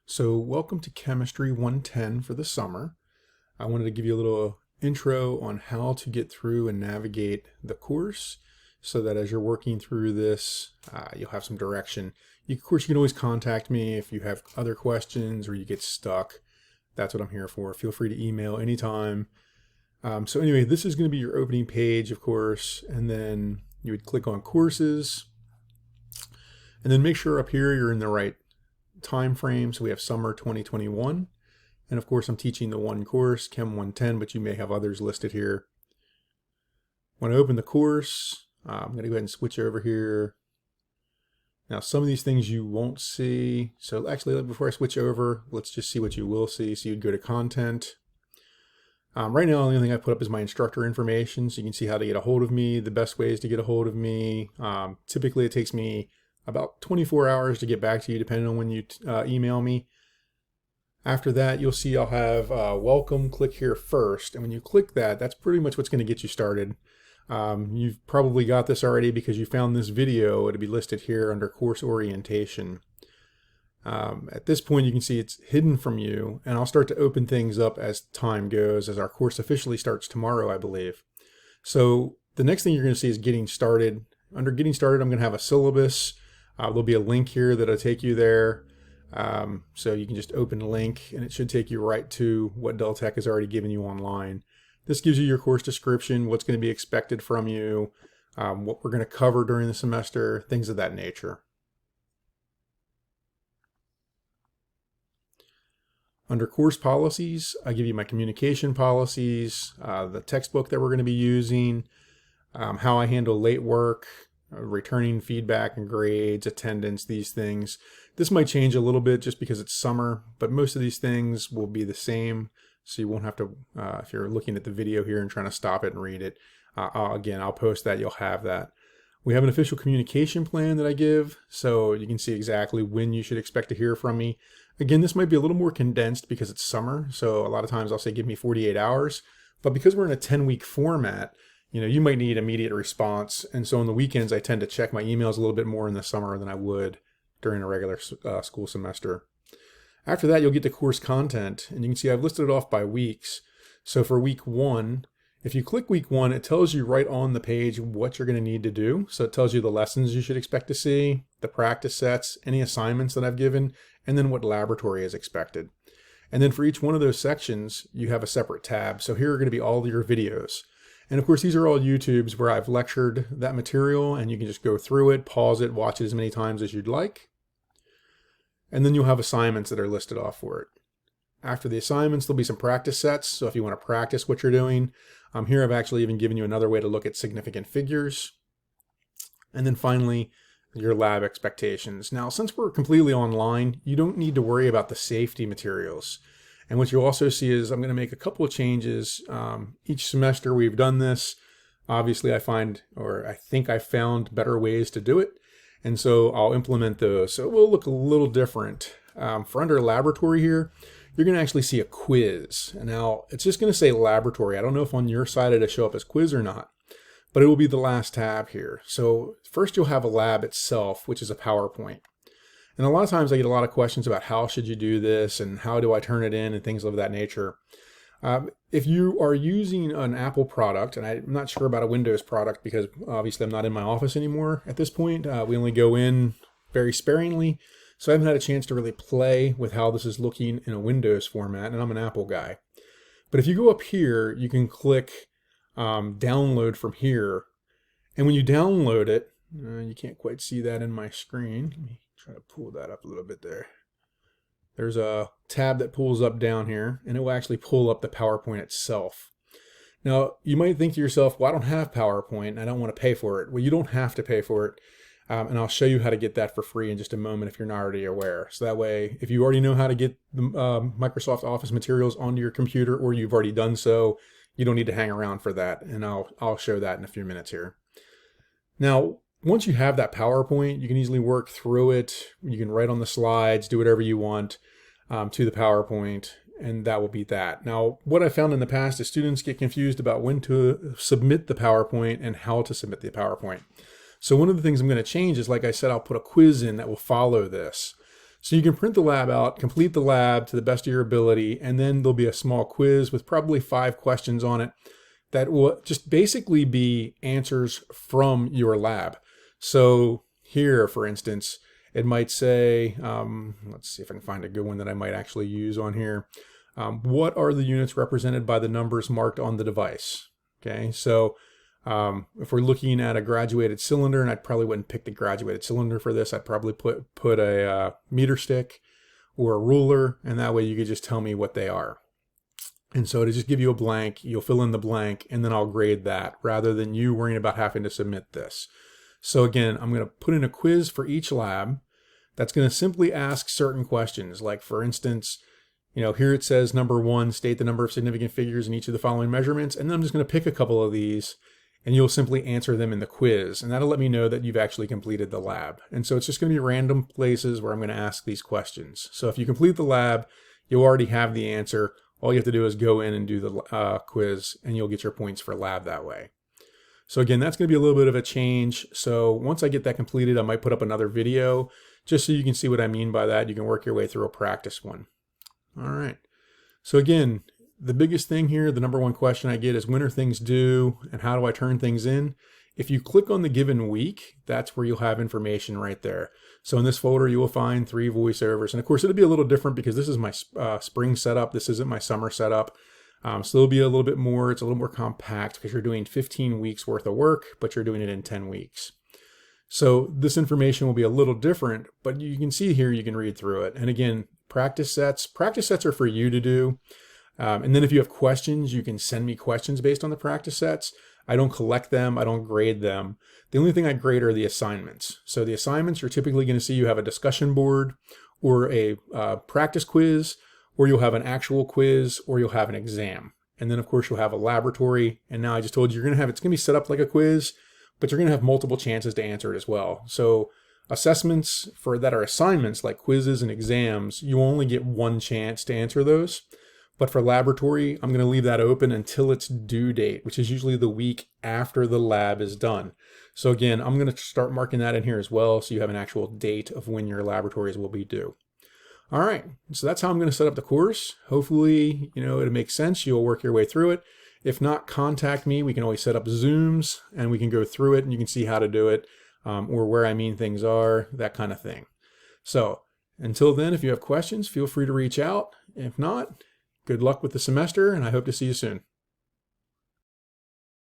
So welcome to Chemistry 110 for the summer. I wanted to give you a little intro on how to get through and navigate the course so that as you're working through this, you'll have some direction. Of course, you can always contact me if you have other questions or you get stuck. That's what I'm here for. Feel free to email anytime. So anyway, this is going to be your opening page, of course, and then you would click on courses and then make sure up here you're in the right time frame. So we have summer 2021. And of course, I'm teaching the one course, Chem 110, but you may have others listed here. When I open the course, I'm going to go ahead and switch over here. Now, some of these things you won't see. So actually, before I switch over, let's just see what you will see. So you'd go to content. Right now, the only thing I put up is my instructor information. So you can see how to get a hold of me, the best ways to get a hold of me. Typically, it takes me about 24 hours to get back to you, depending on when you email me. After that, you'll see I'll have welcome, click here first. And when you click that, that's pretty much what's going to get you started. You've probably got this already because you found this video. It'll be listed here under course orientation. At this point, you can see it's hidden from you, and I'll start to open things up as time goes, as our course officially starts tomorrow, I believe. So the next thing you're going to see is getting started. Under getting started, I'm going to have a syllabus. There'll be a link here that'll take you there. So you can just open the link and it should take you right to what Deltec has already given you online. This gives you your course description, what's going to be expected from you, what we're going to cover during the semester, things of that nature. Under course policies, I give you my communication policies, the textbook that we're going to be using, how I handle late work, returning feedback and grades, attendance, these things. This might change a little bit just because it's summer, but most of these things will be the same. So you won't have to, if you're looking at the video here and trying to stop it and read it, again, I'll post that, you'll have that. We have an official communication plan that I give, so you can see exactly when you should expect to hear from me. Again, this might be a little more condensed because it's summer, so a lot of times I'll say give me 48 hours, but because we're in a 10-week format, you might need immediate response. And so on the weekends, I tend to check my emails a little bit more in the summer than I would during a regular school semester. After that, you'll get to course content, and you can see I've listed it off by weeks. So for week 1, if you click week 1, it tells you right on the page what you're going to need to do. So it tells you the lessons you should expect to see, the practice sets, any assignments that I've given, and then what laboratory is expected. And then for each one of those sections, you have a separate tab. So here are going to be all your videos. And of course, these are all YouTubes where I've lectured that material, and you can just go through it, pause it, watch it as many times as you'd like. And then you'll have assignments that are listed off for it. After the assignments, there'll be some practice sets. So if you want to practice what you're doing, here I've actually even given you another way to look at significant figures. And then finally, your lab expectations. Now, since we're completely online, you don't need to worry about the safety materials. And what you'll also see is I'm going to make a couple of changes. Each semester we've done this. Obviously, I think I found better ways to do it. And so I'll implement those. So it will look a little different. For under laboratory here, you're going to actually see a quiz. And now it's just going to say laboratory. I don't know if on your side it'll show up as quiz or not, but it will be the last tab here. So first you'll have a lab itself, which is a PowerPoint. And a lot of times I get a lot of questions about how should you do this and how do I turn it in and things of that nature. If you are using an Apple product, and I'm not sure about a Windows product because obviously I'm not in my office anymore at this point. We only go in very sparingly. So I haven't had a chance to really play with how this is looking in a Windows format, and I'm an Apple guy. But if you go up here, you can click download from here. And when you download it, you can't quite see that in my screen. Let me try to pull that up a little bit there. There's a tab that pulls up down here, and it will actually pull up the PowerPoint itself. Now, you might think to yourself, well, I don't have PowerPoint, and I don't want to pay for it. Well, you don't have to pay for it, and I'll show you how to get that for free in just a moment if you're not already aware. So that way, if you already know how to get the Microsoft Office materials onto your computer, or you've already done so, you don't need to hang around for that, and I'll show that in a few minutes here. Now, once you have that PowerPoint, you can easily work through it. You can write on the slides, do whatever you want to the PowerPoint, and that will be that. Now, what I found in the past is students get confused about when to submit the PowerPoint and how to submit the PowerPoint. So one of the things I'm going to change is, like I said, I'll put a quiz in that will follow this. So you can print the lab out, complete the lab to the best of your ability, and then there'll be a small quiz with probably 5 questions on it that will just basically be answers from your lab. So here, for instance, it might say, let's see if I can find a good one that I might actually use on here. What are the units represented by the numbers marked on the device? Okay, so if we're looking at a graduated cylinder, and I probably wouldn't pick the graduated cylinder for this, I'd probably put a meter stick or a ruler, and that way you could just tell me what they are. And so to just give you a blank, you'll fill in the blank, and then I'll grade that rather than you worrying about having to submit this. So again, I'm going to put in a quiz for each lab that's going to simply ask certain questions. Like for instance, here it says number 1, state the number of significant figures in each of the following measurements. And then I'm just going to pick a couple of these, and you'll simply answer them in the quiz. And that'll let me know that you've actually completed the lab. And so it's just going to be random places where I'm going to ask these questions. So if you complete the lab, you'll already have the answer. All you have to do is go in and do the quiz, and you'll get your points for lab that way. So again, that's going to be a little bit of a change. So once I get that completed, I might put up another video just so you can see what I mean by that. You can work your way through a practice one. All right. So again, the biggest thing here, the number 1 question I get is when are things due and how do I turn things in? If you click on the given week, that's where you'll have information right there. So in this folder, you will find 3 voiceovers. And of course, it'll be a little different because this is my spring setup. This isn't my summer setup. So it'll be a little bit more, it's a little more compact because you're doing 15 weeks worth of work, but you're doing it in 10 weeks. So this information will be a little different, but you can see here, you can read through it. And again, practice sets are for you to do. And then if you have questions, you can send me questions based on the practice sets. I don't collect them. I don't grade them. The only thing I grade are the assignments. So the assignments, you're typically going to see you have a discussion board or a practice quiz, or you'll have an actual quiz, or you'll have an exam. And then of course you'll have a laboratory. And now I just told you it's going to be set up like a quiz, but you're going to have multiple chances to answer it as well. So assessments that are assignments like quizzes and exams, you only get 1 chance to answer those. But for laboratory, I'm going to leave that open until its due date, which is usually the week after the lab is done. So again, I'm going to start marking that in here as well, so you have an actual date of when your laboratories will be due. All right, so that's how I'm going to set up the course. Hopefully, it'll make sense. You'll work your way through it. If not, contact me. We can always set up Zooms, and we can go through it, and you can see how to do it, or where I mean things are, that kind of thing. So until then, if you have questions, feel free to reach out. If not, good luck with the semester, and I hope to see you soon.